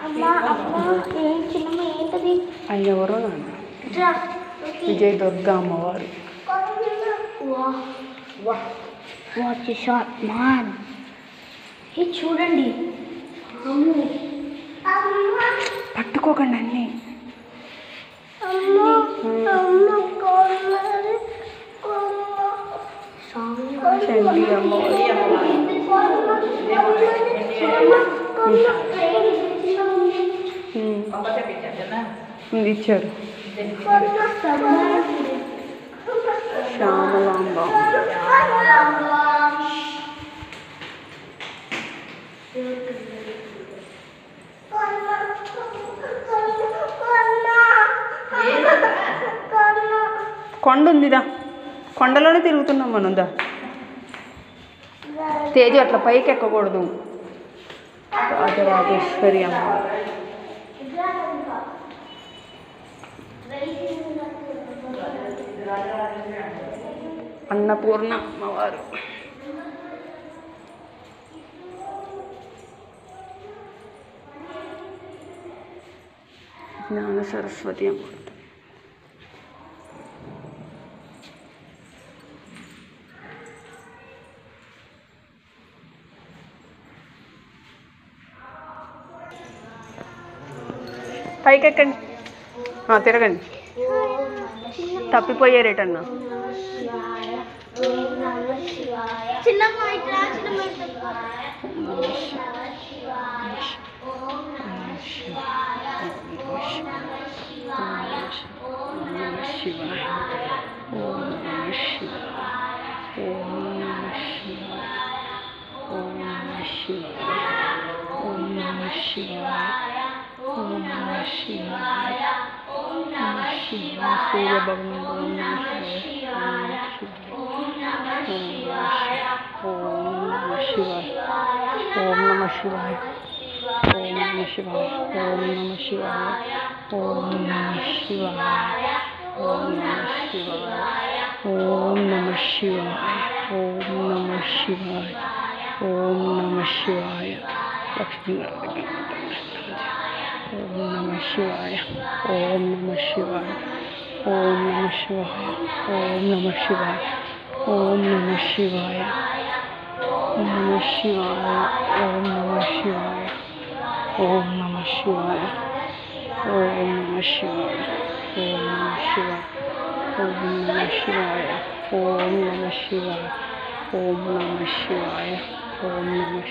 అమ్మా అమ్మా ఏం చిన్నమ్మ ఏంటది? ఆయన ఎవరో నాన్న విజయ దుర్గా అమ్మవారు. Watch shot man. ఇది చూడండి. పట్టుకోకండి అన్నీ. చండి అమ్మవారు ఇచ్చారు. శ్యామలాంబ కొండ ఉందిదా, కొండలోనే తిరుగుతున్నాం మనం. దా తేజు అట్లా పైకి ఎక్కకూడదు. రాజరాజేశ్వరి అమ్మవారు. అన్నపూర్ణ అమ్మవారు. జ్ఞాన సరస్వతి అమ్మవారు. పైకి ఎక్కండి, తిరగండి. తప్పిపోయారేటన్నా. సూర్య భగవాన్ ఓం నమ శివాయ. ఓం నమ శివాయ. ఓం నమ శివాయ. ఓం నమ శివాయ. ఓం నమ శివాయ. ఓం నమ శివాయ. ఓం నమ శివాయ. ఓం నమ శివాయ. లక్ష్మీనారాయణ. ఓం నమ శివాయ. ఓం నమ శివాయ. ఓం నమ శివాయ. ఓం నమ శివాయ. ఓం నమ శివాయ. ఓం నమ శివాయ. ఓం నమ శివాయ. ఓం నమ శివాయ. ఓం నమ శివాయ. ఓం నమ శివాయ. ఓం నమ శివాయ. ఓం నమ శివాయ. ఓం నమ శివాయ. ఓం నమ